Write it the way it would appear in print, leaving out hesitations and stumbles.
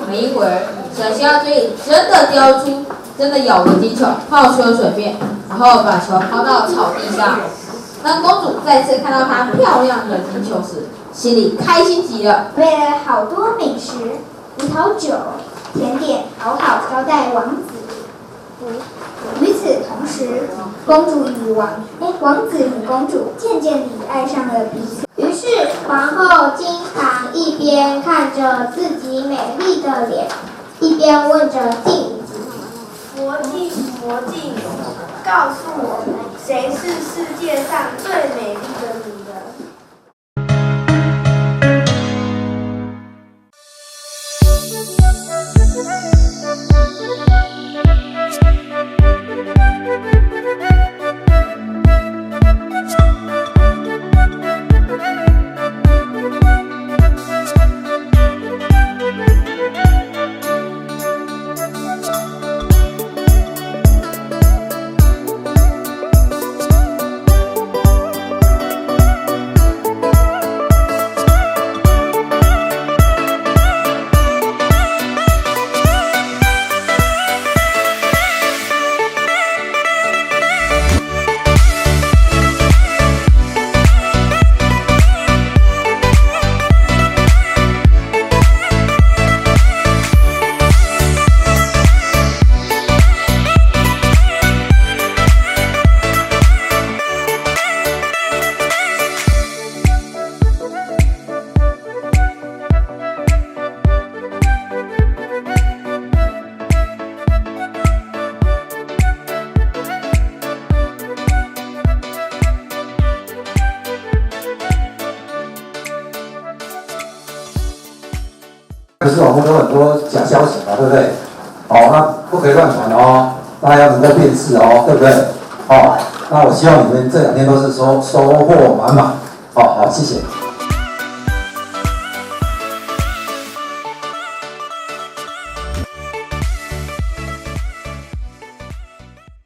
没一会儿，小虾嘴里真的叼出真的咬的金球，抛出了水面，然后把球抛到草地上。当公主再次看到她漂亮的金球时，心里开心极了。备了好多美食、葡萄酒、甜点，好好招待王子。与此同时，王子与公主渐渐地爱上了彼此。于是，皇后经常一边看着自己美丽的脸，一边问着镜子：“魔镜，告诉我，谁是世界上最美丽的女人？”可是网络有很多假消息嘛，对不对？哦，那不可以乱传哦，大家要能够辨识哦，对不对？哦，那我希望你们这2天都是收获满满。好，谢谢。